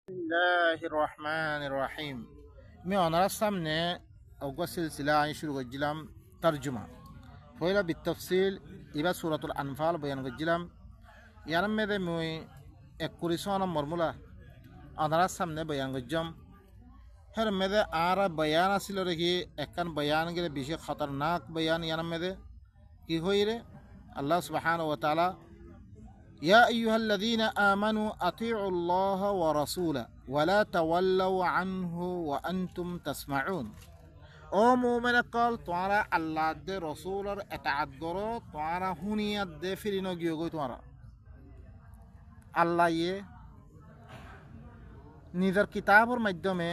বিসমিল্লাহির রহমানির রহিম। আমি ওনার সামনে অগ্র সিলসিলা আমি শুরু করছিলাম তর্জমা পয়লা বিতফসিল এবার সূরাতুল আনফাল বয়ান করছিলাম। ইয়ার মেদে মুই 21 নম্বর মূলা ওনার সামনে বয়ান করছিলাম। হের মেদে আর বয়ান আসিল রেখি একখান বয়ান গেলে বেশি খতরনাক বয়ান ইয়ার মেদে কি হইরে আল্লাহ সুবহানাহু ওয়া তাআলা يا أيها الذين آمنوا أطيعوا الله ورسوله ولا تولوا عنه وأنتم تسمعون ও মুমিন কল তোমরা আল্লাহ দে রসুলের এতাআত করো তোমরা হুনিয়াত দে ফিরিনো গিয়ে গই তোমরা আল্লাহ নিজের কিতাবের মাধ্যমে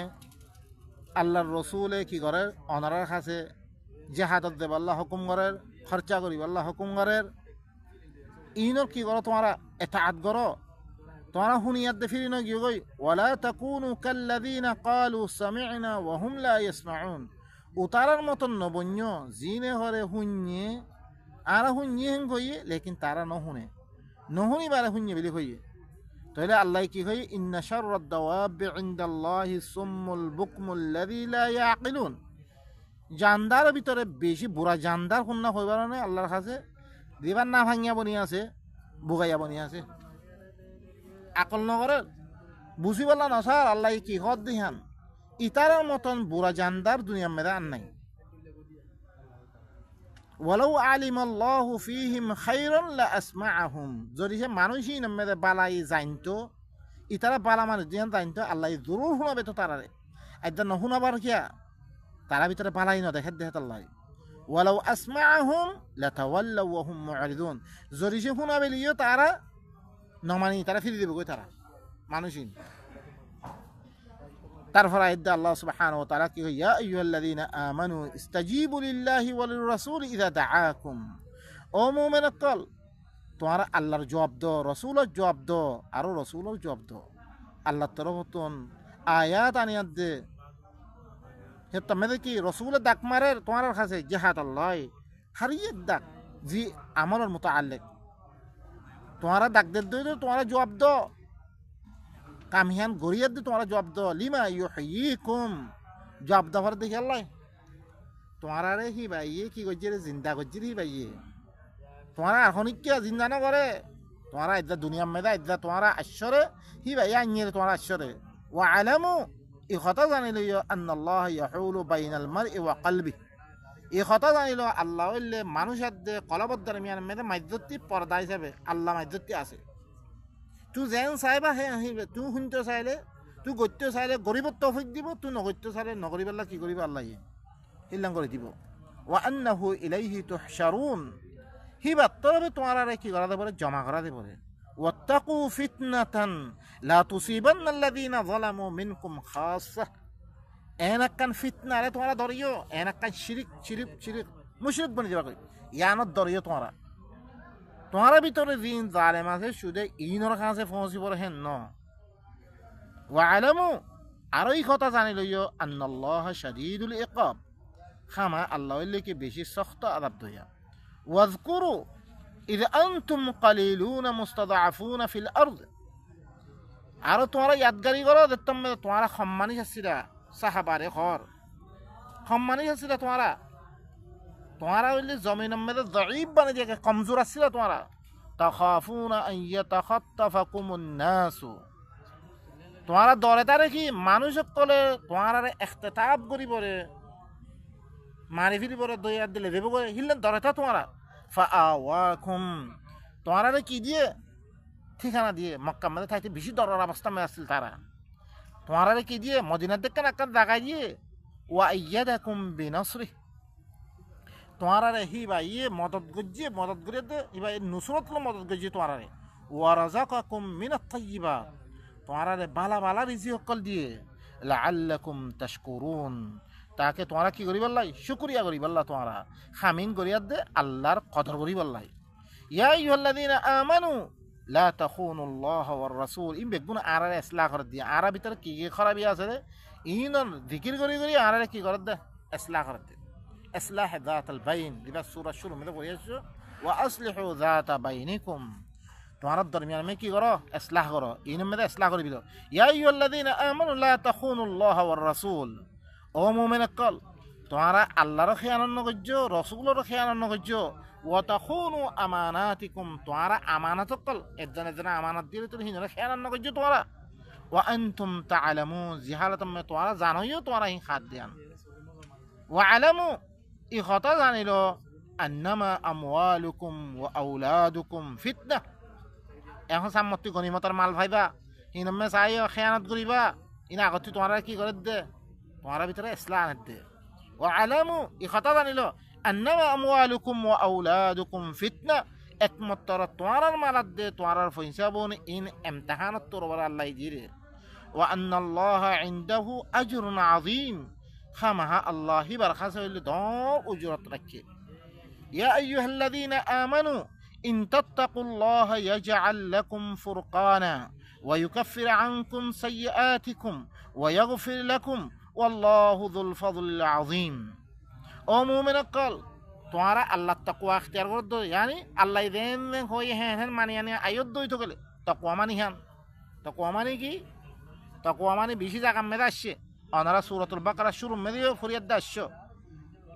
আল্লাহর রসুলে কি করে অনারার কাছে জেহাদত দেব আল্লাহ হুকুম করে খরচা করিব আল্লাহ হুকুম করে ইনর কি করো তোমরা এতাআত করো তোমরা হুনিয়াত দে ফিরিনো গিয়ে গই ওয়ালা তাকুনু কাল্লাযীনা ক্বালু সামি'না ওয়া হুম লা ইয়াসমাউন উতারার মতন নবন্য জিনে হরে হুন্যে আর হুন্যে হেন কইয়ে লেকিন তারা নহুনে নহনি বারে হুন্যে বলি কইয়ে তাহলে আল্লাহ কি কই ইন্না শাররাদ দাওয়াবি ইনদাল্লাহি সুম্মুল বুকমুল্লাযী লা ইয়াকিলুন জানদার ভিতরে বেশি বুড়া জানদার হুন্না হইবার না আল্লাহর কাছে দিবার না ভাঙিয়া বনি আছে বুগাইয়া বনি আছে আকল নগরে বুঝি বললা না স্যার আল্লাহ কি হদ দিহান ইতারার মতন বুড়া জানদার দুনিয়ার মেদে আর নাই ওয়ালাউ আলিমাল্লাহু ফীহিম খায়রান লা আসমাআহুম যদি সে মানুষই মেদে বালাই জানতো ইতারা বালা মানুষ দিয়ান জানতো আল্লাহ জরুর শুনাবে তো তারারে একদম নশুনাবার কিয়া তারা ভিতরে বালাই ন দেখে দেহে আল্লাহ ওয়ালাউ আসমাআহুম লাতাওয়াল্লাউ ওয়া হুম মু'রিদুন যদি সে শুনাবে লিও তারা নমানি তারা ফিরে দেবে কই তারা মানুষই তারপর আয়াত আল্লাহ সুবহানাহু ওয়া তাআলা কি ইয়া আইয়ুহাল্লাযীনা আমানু ইস্তাজীবু লিল্লাহি ওয়া লির-রাসূলি ইযা দাআকুম ও মুমিন কল তোমরা আল্লাহর জবাব দাও রাসূলের জবাব দাও আর রাসূলের জবাব দাও আল্লাহর তরফতন আয়াত আনিয়াত দে হেতা মেদে কি রাসূলের ডাক মারে তোমার কাছে জিহাদ আল্লাহ হারিয়ে ডাক জি আমলের মুতাআল্লিক তোমরা ডাক দে তোমরা জবাব দাও কামিয়ান গরিয়াত দি তোমরা জবাব দাও লিমা ইউহয়িকুম জবাব দাবার দেখি আল্লাহ তোমারা রে হি বাইয়ে কি করছে রে জিন্দা করছে হি বাইয়ে তোমারা এখন কি জিন্দা না করে তোমরা ইদা দুনিয়া মেদা ইদা তোমরা আশ্বরে হি বাইয়া আনিয়ে তোমরা আশ্বরে ওয়া আলামু ই কথা জানিল আন্নাল্লাহ ইয়াহুলু বাইনাল মারই ওয়া কলবি ই কথা জানিল আল্লাহ হইলে মানুষের দে কলবত দরমিয়ান মেদে মাইজ্জতি পর্দা হিসাবে আল্লাহ মাইজ্জতি আছে তুই যেন চাইবা হে আহিবে তুই শুনতে চাইলে তুই গত্য চাইলে গরিবত তৌফিক দিব তুই নগত্য চাইলে নগরিব আল্লাহ কি করিব আল্লাহ হিল্লাং করে দিব ওয়া আন্নাহু ইলাইহি তুহশারুন হিবা তবে তোমার আর কি করা দেবরে জমা করা দেবরে ওয়াত্তাকু ফিতনাতান লা তুসিবান্না আল্লাযীনা যালামু মিনকুম খাসসা এনাকান ফিতনা রে তোমরা ধরিও এনাকান শিরিক মুশরিক বনে যাবা কই ইয়ানত ধরিও তোমার ভিতরে দিন জালেম আছে শুধু ইনর কাছে পৌঁছিব হেন ন ওয়ালামু আর এই কথা জানি লইও আন্নাল্লাহ শাদীদুল ইকাব খামা আল্লাহ কি বেশি শক্ত আযাব দয়া ওয়াজকুরু ইয আনতুম কালিলুনা মুস্তাদআফুনা ফিল আরদ আর তোমরা ইয়াদগারি করো দেখতাম তোমরা সম্মানিত আছিলা সাহাবারে ঘর সম্মানিত আছিলা তোমরা হইলে জমিনের মধ্যে দঈফ বানে যে কমজোর আছিল তোমরা তাখাফুনা আন ইয়াতাখাত্তাফাকুমুন নাস তোমরা দরে তারে কি মানুষ সকলে তোমরা ইখতিতাব করিবরে মারি ফিরিবরে দয়া দিলে দেব করে হিলেন দরেতা তোমরা ফাআওয়াকুম তোমরা কি দিয়ে ঠিকানা দিয়ে মক্কা মধ্যে থাকতে বেশি দরার অবস্থা মে আছিল তারা তোমরা কি দিয়ে মদিনার দিকে একটা জায়গা দিয়ে ওয়া আইয়াদাকুম বিনাসরি তোমারা রে হি ভাই মদত গজিয়ে দে ইবা নুসরত লো মদত গজিয়ে তোমারা রে ওয়া রাযাকাকুম মিনাত তাইয়্যিবাত তোমারা রে বালা রিজিক কল দিয়ে লাআল্লাকুম তাশকুরুন তাকে তোমরা কি করিব আল্লাহ শুকরিয়া করিব আল্লাহ তোমরা খামিন করিয়া দে আল্লাহর কদর করিব আল্লাহ ইয়া আইয়ুহাল্লাযীনা আমানু লা তাখুনুল্লাহ ওয়ার রাসূল ইন বেগুন আরারে ইসলাহ করে দিয়ে আরা ভিতরে কি খারাপি আছে রে ইন জিকির করি আরারে কি করে দে ইসলাহ করে দে إصلاح ذات البين لباس سورة شروع من ذلك وأصلحوا ذات بينكم তোমার দরমিয়ান মে কি করো ইসলাহ করো ইনের মধ্যে ইসলাহ করি দিল ইয়া আইয়ুহাল্লাযীনা আমানু লা তাখুনুল্লাহ ওয়ার রাসূল ও মুমিন কল তোমারা আল্লাহর খেয়ানত নকর্য রসুলের খেয়ানত নকর্য ওয়া তাখুনু আমানাতিকুম তোমারা আমানত কল একজন একজন আমানত দিলে তুমি হিনরে খেয়ানত নকর্য তোমারা ওয়া আনতুম তা'লামুন জিহালাতাম তোমারা জানোইও তোমারা হি খাদ দিয়ান ওয়া আলামু ই কথা জানিলো আন্নামা আমওয়ালুকুম ওয়া আওলাদুকুম ফিতনা এখন সামর্থ্য গনিমতার মাল ভাইবা ইনমে চাই খেয়ানত করিবা ইনা আগত তোমার কি করে দে তোমার ভিতরে ইসলাম আনে দে ও আলামু ই কথা জানিলো আন্নামা আমওয়ালুকুম ওয়া আওলাদুকুম ফিতনা একমাত্র তোমার মালাত দে তোমার পয়সা বোন ইন ইমতিহানত তোর বড় আল্লাহ জিরে ওয়া আন্নাল্লাহা ইনদাহু আজরুন আযীম খামাহা আল্লাহ বারখাস হইলে দ উজরত রাখে ইয়া আইয়ুহাল্লাযীনা আমানু إن تتقوا الله يجعل لكم فرقانا ويكفر عنكم سيئاتكم ويغفر لكم والله ذو الفضل العظيم او مؤمن قال তোমারা আল্লাহ তাকওয়া اختیار করদ yani আল্লাহ দেন হই হ্যাঁ মানে yani আয়ত দই তো গেলে তাকওয়া মানে হ্যাঁ তাকওয়া মানে কি তাকওয়া মানে বেশি জায়গা মধ্যে আসছে আনারা সূরাতুল বাকারা শুরু মধ্যে ফরিয়াদ দাসছো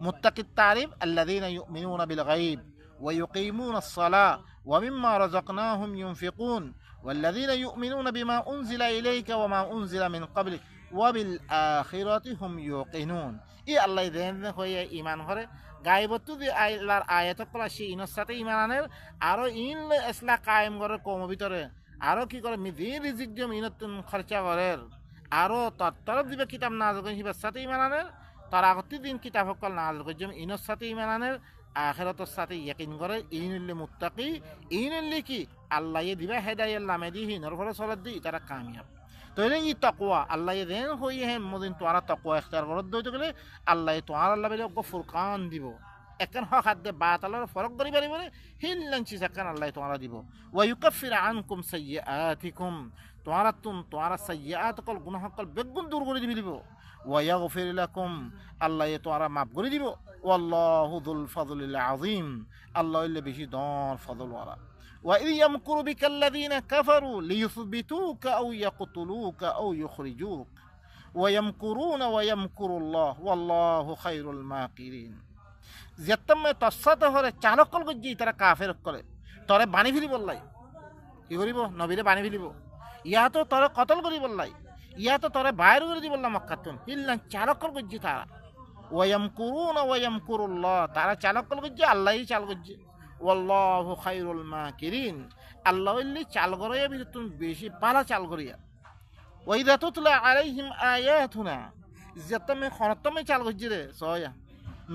মুত্তাকিত তারিফ আল্লাযীনা ইউমিনুনা বিল গায়ব ويقيمون الصلاة ومما رزقناهم ينفقون والذين يؤمنون بما أنزل إليك وما أنزل من قبلك وبالآخرة هم يوقنون إي الله يدين خوي إيمان هره গায়বত্ব যে আল্লাহর আয়াত করা সেই ইনের সাথে ইমানের আরো ইন ইসলাহ কায়েম করে কম ভিতরে আরো কি করে মিদিন রিজিক দিয়ে ইনতুন খরচা করে আরো তরফ দিবে কিতাব নাযিল করে হিবার সাথে ইমানের তার আগত দিন কিতাব সকল নাযিল করে যেমন ইনের সাথে ইমানের আখিরাতের সাথে ইয়াকিন করে ইনুল মুত্তাকি ইনুল কি আল্লাহ দিবা হেদায়েত লামে দি হিনর ফলে সলাত দি তারা কামিয়াব তইলে ই তাকওয়া আল্লাহ দেন হই হে মদিন তোরা তাকওয়া ইখতিয়ার করত দইতে গেলে আল্লাহ তোরা আল্লাহ বলে ফুরকান দিব একখান হক হাত দে বাতালের ফরক করি পারি বলে হিল্লাঞ্চি একখান আল্লাহ তোরা দিব ওয়া ইউকাফির আনকুম সাইয়্যাতিকুম তোরা সাইয়্যাত কল গুনাহ কল বেগুন দূর করে দিব ওয়া ইয়াগফির লাকুম আল্লাহ তোরা মাফ করে দিব والله ذو الفضل العظيم الله اللي بيشي دون فضل ورا وإذ يمكر بك الذين كفروا ليثبتوك أو يقتلوك أو يخرجوك ويمكرون ويمكر الله والله خير الماكرين যেতম তসত হরে চালকল গজি তারা কাফের করে তরে বানি ফেলি বললাই কি করিব নবীরে বানি ফেলিব ইয়া তো তরে কতল করি বললাই ইয়া তো তরে বাইরে করে দি বললাম মক্কাতুন ইল্লা চালকল গজি তারা ওয়ায়ামকুরুনা ওয়ায়ামকুরুল্লাহ তারা চালকল গজি আল্লাহই চাল গজি ওয়াল্লাহু খায়রুল মাকিরিন আল্লাহ ইল্লি চাল গরিয়া বিতুন বেশি পালা চাল গরিয়া ওয়াইদা তুতলা আলাইহিম আয়াতুনা যেতমে খরতমে চাল গজি রে সয়া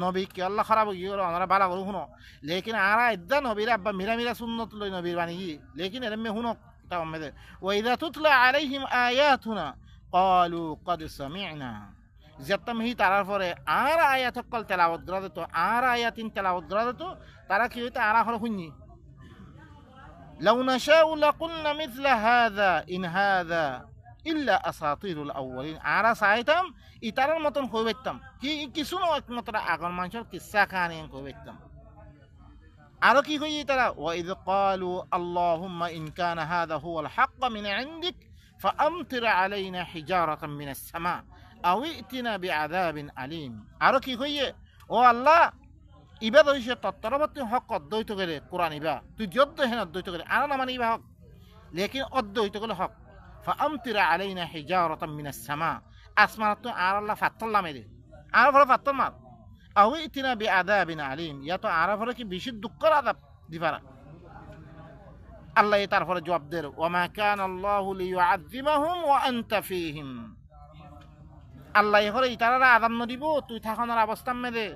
নবী কে আল্লাহ খারাপ গিয়ে আমরা বালা করু হুনো লেকিন আরা ইদ্দা নবীর আব্বা মিরা মিরা সুন্নত লই নবীর বানি গি লেকিন এরমে হুনো তা আমাদের ওয়াইদা তুতলা আলাইহিম আয়াতুনা ক্বালু ক্বাদ সামি'না যেতম হি তারার পরে আর আয়াত কল তেলাওয়াত করা দিত আর আয়াতিন তেলাওয়াত করা দিত তারা কি হইতো আরা হল শুনি লাউ নাশাউ লাকুলনা মিথলা হাযা ইন হাযা ইল্লা আসাতিরুল আউয়ালিন আরা চাইতাম ইতারার মতন হয়ে বেতাম কি কিছু না একমাত্র আগর মানুষের কিসসা কাহিনী হয়ে বেতাম আরো কি কই তারা ওয়া ইয ক্বালু আল্লাহুম্মা ইন কানা হাযা হুয়াল হাক্ক মিন ইনদিক ফাআমতির আলাইনা হিজারাতাম মিনাস সামা আউইতিনা বিআযাবিন আলিম আরো কি কইয়ে ও আল্লাহ ইবাদ হইছে তত্তরবর্তী হক অদ্বৈত করে কোরআন ইবা তুই যদ্দ হেন অদ্বৈত করে আর না মানে ইবা হক লেকিন অদ্বৈত করে হক ফাআমতির আলাইনা হিজারাতাম মিনাস সামা আসমান তো আর আল্লাহ ফাত্তল্লা মেরে আর ভরে ফাত্তল মার আউইতিনা বিআযাবিন আলিম ইয়া তো আর ভরে কি বেশি দুঃখের আযাব দিবারা আল্লাহ তারপরে জবাব দেয় ওয়া মা কানা আল্লাহু লিয়ুআযিবাহুম ওয়া আনতা ফীহিম আল্লাহ হরে ইতারা আযাব নদিব তুই থাকনার অবস্থা মেরে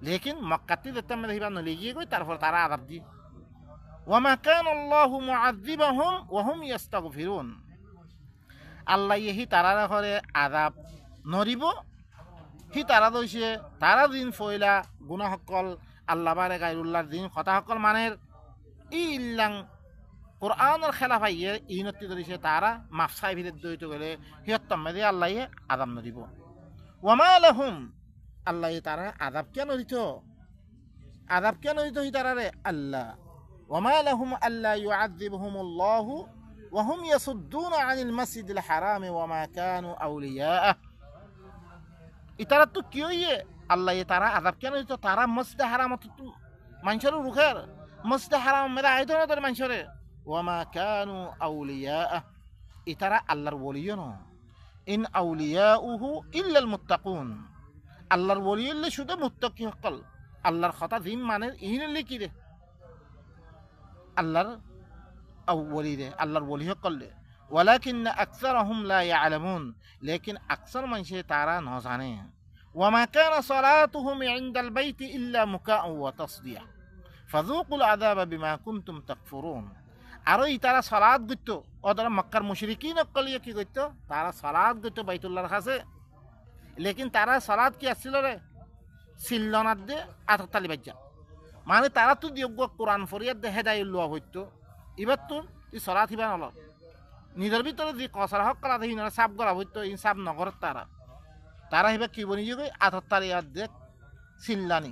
লেকিন মক্কাতে যেতে মেরে হিবা নলি গিয়ে কই তারপর তারা আযাব দি ওয়া মা কানা আল্লাহু মুআযিবাহুম ওয়া হুম ইস্তাগফিরুন আল্লাহ হি তারা হরে আযাব নদিব হি তারা দইছে তারা দিন ফয়লা গুনাহ সকল আল্লাহ বারে গায়রুল্লাহর দিন কথা সকল মানের ইল্লাং কোরআনের খেলাফ আইয়ে ইনতি ধরিছে তারা মাফসাই ভিতর দইতে গেলে হিয়ত্তম মেদে আল্লাহ আযাব নদিব ওয়ামা লাহুম আল্লাহ তারা আযাব কেন দিত হি তারারে আল্লাহ ওয়ামা লাহুম আল্লা ইউআযযিবহুমুল্লাহু ওয়া হুম ইয়াসুদ্দুনা আনিল মাসজিদিল হারামি ওয়া মা কানু আউলিয়াআহ। ইতারা তো কি হইয়ে আল্লাহ তারা আযাব কেন হইতো? তারা মসজিদ হারামত মানুষের রুখের, মসজিদ হারাম মেরা আইতো না তার মানুষের। ওয়া মা কানু আউলিয়াআহ, ইতারা আল্লাহর ওলিও ন। ইন আউলিয়াউহু ইল্লাল মুত্তাকুন, আল্লাহর ওলি হইলে শুধু মুত্তাকি সকল। আল্লাহর কথা জিম মানে ইন লিখি রে আল্লাহর ওলি রে, আল্লাহর ওলি সকল রে। ওয়ালাকিন্না আকসারহুম লা ইয়ালামুন, লেকিন আকসার মানুষে তারা ন জানে। ওয়ামা কানা সালাতুহুম ইনদাল বাইতি ইল্লা মুকাআ ওয়া তাসদিয়া ফাযুকুল আযাবা বিমা কুনতুম তাকফুরুন। আরো তারা সালাত গইত, ওদের মক্কার মুশরিকিন সকলিয়ে কি গইত? তারা সালাত গইত বাইতুল্লাহর কাছে, লেকিন তারা সালাত কি আসছিল রে সিল্লনাত দে আততালি বাজ্জা। মানে তারা তো যোগ্য কোরআন ফরিয়াদ দে হেদায়ুল্লাহ হইতো, এবার তো এই সালাত হিবা নল নিজের ভিতরে যে কসরা হক করা দেখি সাপ করা হইতো, এই সাপ নগরত তারা তারা হিবা কি বনি যে আততালি দে সিল্লানি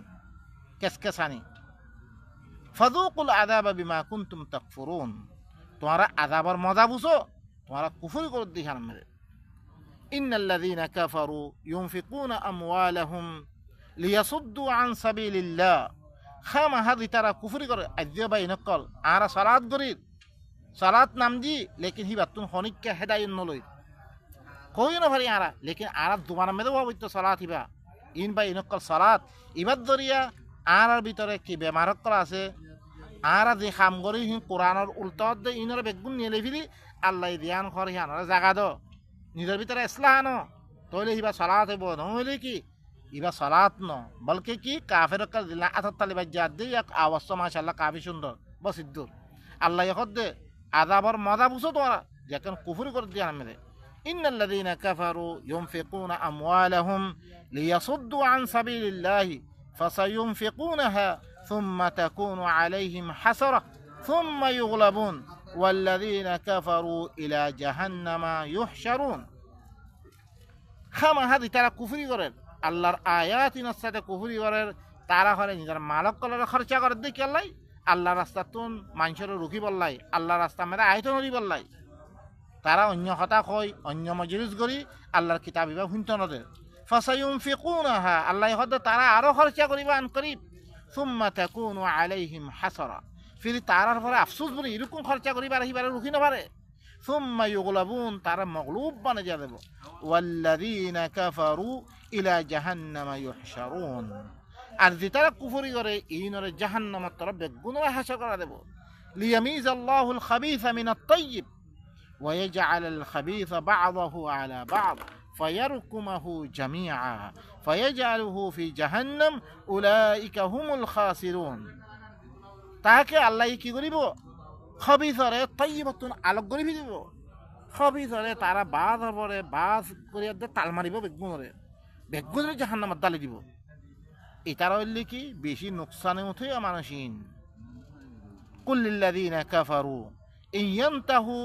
কেসকেসানি। ফাযুকুল আযাবা বিমা কুনতুম তাকফুরুন, তোমরা আযাবের মজা বুঝো, তোমরা কুফরি করে দিহান মেরে। ইন্নাল্লাযীনা কাফারু ইউনফিকুনা আমওয়ালাহুম লিয়াসুদ্দু আন সাবিলিল্লাহ, খামাহাদি তারা কুফরি করে আজ্জা বাই নকল আরা সালাত গরির সালাত নামজি, লেকিন হিবাতুন হনিক্কা হেদায়ত নলই কই না ভারি আরা, লেকিন আরা দুমানা মেদে ভাবিত সালাত হিবা ইন বাই নকল সালাত ইবাদ দরিয়া আরার ভিতরে কি বেমারক করা আছে। আরা যে খাম করি কোরআনের উল্টাত দে ইনর বেগুন নিয়ে ফিলি আল্লাহ ধ্যান করে আনারা জাগা দ নিজের ভিতরে ইসলাহ ন, তইলে হিবা সালাত হইব, নহলে কি ইবা সালাত ন, বলকে কি কাফের দিলা আথার তালি বাজ্জাত দে এক আওয়াজ মাশাআল্লাহ কাফি সুন্দর বসিদ্দুর। আল্লাহ ইহদ দে আযাবর মজা বুঝো তোমরা যেখান কুফরি করে দিয়ে আনবে। ইন্নাল্লাযীনা কাফারু ইউনফিকুনা আমওয়ালাহুম লিয়াসুদ্দু আন সাবিলিল্লাহি ফাসায়ুনফিকুনাহা সুম্মা তাকুনু আলাইহিম হাসারাহ সুম্মা ইউগলাবুন ওয়াল্লাযীনা কাফারু ইলা জাহান্নামা ইউহশারুন। খামাহাদি তারা কুফরি করেন আল্লাহর আয়াতিনের সাথে কুফরি করেন, তারা হলে নিজের মালক কলার খরচা করে দেখি আল্লাহ আল্লাহ রাস্তা তুন মানুষের রুখি বললাই, আল্লাহ রাস্তা মেরা আয়ত নদী বললাই। তারা অন্য কথা কয়, অন্য মজলিস করি আল্লাহর কিতাব ইবা শুনতে নদে। ফাসায়ুনফিকুনাহা, আল্লাহ হদ তারা আরো খরচা করিবা আন করিব। সুম্মা তাকুনু আলাইহিম হাসারা, ফির তারার পরে আফসোস বলি এরকম খরচা করিবার হিবারে রুখি না পারে। সুম্মা ইউগলাবুন, তারা মগলুব বানে যা দেব। ওয়াল্লাযীনা কাফারু ইলা জাহান্নামা ইউহশারুন, আর যে তারা কুফরি করে ইনরে জাহান্নামের তরফ বেগুনরা হাসা করা দেব। লিয়ামিজাল্লাহুল খাবিসা মিনাত তাইয়্যিব ওয়া ইয়াজআলাল খাবিসা বা'দাহু আলা বা'দ ফায়ারকুমাহু জামিআ ফায়াজআলুহু ফি জাহান্নাম উলাইকা হুমুল খাসিরুন। তাকে আল্লাহ কি করিব? খাবিসরে তাইয়্যিবাতুন আলোক করি দিব। খাবিসরে তারা বাজ হবরে বাজ করিয়া তাল মারিব বেগুনরে, বেগুনরে জাহান্নামত দালি দিব। এটার হইলে কি বেশি নোকসানে উঠে মানুষিন। কুল্লিল্লাযীনা কাফারু ইন ইয়ানতাহু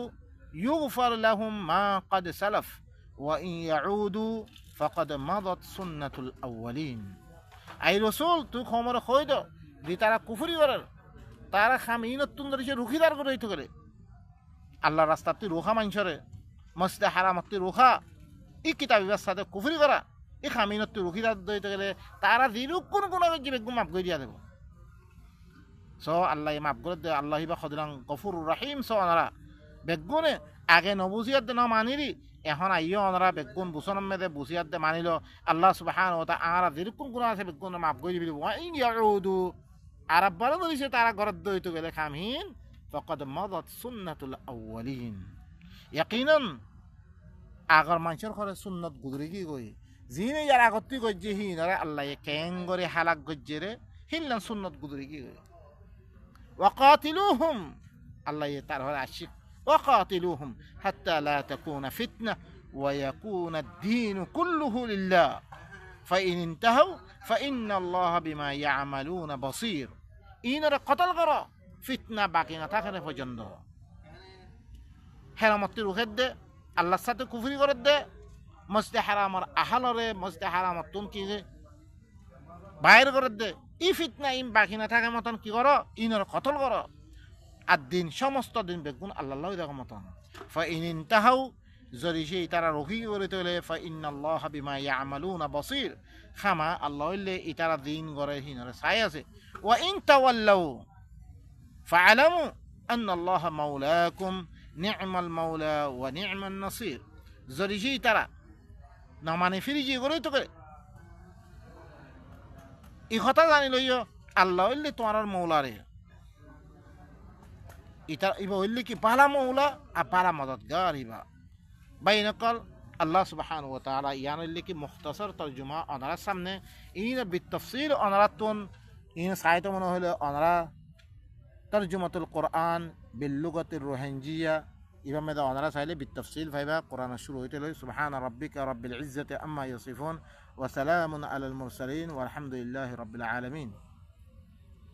ইউগফার লাহুম মা ক্বাদ সালাফ ওয়া ইন ইয়াউদু ফাকাদ মাদাত সুন্নাতুল আউয়ালিন। আই রাসূল তুই খবর কই দাও যে তারা কুফরি করে, তারা খামিনত তুন ধরে রুখিদার করে হইতে করে আল্লাহর রাস্তা তুই রোখা মানুষরে মসজিদ হারামত তুই রোখা, ই কিতাবের সাথে কুফরি করা এই খামিনত তুই রুখিদার দইতে গেলে তারা দিলু কোন কোন বেগুন মাফ করে দিয়া দেব। স আল্লাহ মাফ করে দে, আল্লাহ বা খদিরাং গফুর রাহিম। স ওনারা বেগুনে আগে নবুজিয়াত দে ন মানিলি, এখন আইও ওনারা বেগুন বুসন মেদে বুসিয়াত দে মানিল। আল্লাহ সুবহানাহু ওয়া তাআলা যেরকম কোন আছে বেগুন মাফ করে দিবি। ওয়া ইন ইয়াউদু, আর আব্বারও ধরিছে তারা ঘরত দইতে গেলে খামহীন ফাকাদ মাদাত সুন্নাতুল আউয়ালিন। ইয়াকিনান আগর মানুষের ঘরে সুন্নত গুজরি কি কই যিনি যার আগত্তি গজ্জে হিনারে আল্লাহ কেং করে হালাক গজ্জে রে হিল্লান সুন্নত গুজরি কি কই। ওয়াকাতিলুহুম, আল্লাহ তার ঘরে আশিক ওয়াকাতিলুহুম হাত্তা লা তাকুনা ফিতনা ওয়া ইয়াকুনা আদ-দীন কুল্লুহু লিল্লাহ ফাইন ইনতাহু ফাইন্নাল্লাহা বিমা ইয়ামালুনা বাসীর। ইনরে কতল করো ফিতনা বাকি না থাকে পর্যন্ত। হেরামতি রুখে দে, আল্লাহর সাথে কুফরি করে দে, মসজিদে হারামর আহালরে মসজিদে হারামর তুন কি বাইর করে দে। ই ফিতনা ইম বাকি না থাকে মতন কি করো ইনর কতল করো। আর দিন সমস্ত দিন বেগুন আল্লাহ রহমতন ফাইন তাহাও যদি সেই তারা রকি করে তোলে ফাইনাল্লাহ বিমা ইয়ামালুনা বসির খামা আল্লাহ ইতারা দিন গড়ে হিনরে চাই আছে ওয়া ইন তাওয়াল্লাউ ফাআলামু আন্নাল্লাহ মাওলাকুম নি'মাল মাওলা ওয়া নি'মান নাসির যদি সেই তারা না মানে ফিরি যে করে তো করে এই কথা জানি লইও আল্লাহ হইলে তোমার মৌলারে ইতা ইবা হইলে কি পালা মৌলা আর পালা মদদগার ইবা বাইনকল আল্লাহ সুবহানাহু ওয়া তাআলা ইয়ান হইলে কি মুখতাসার তরজমা ওনার সামনে ইন বিতফসিল ওনারাতুন ইন সাইত মনে হলো ওনারা তরজমাতুল কোরআন বিল লুগাতির রোহিঙ্গিয়া ইবা মেদা ওনারা চাইলে বিতফসিল ভাইবা কোরআন শুরু হইতে লই সুবহানা রাব্বিকা রাব্বিল ইজ্জাতি আম্মা ইয়াসিফুন ওয়া সালামুন আলাল মুরসালিন ওয়ালহামদুলিল্লাহি রাব্বিল আলামিন।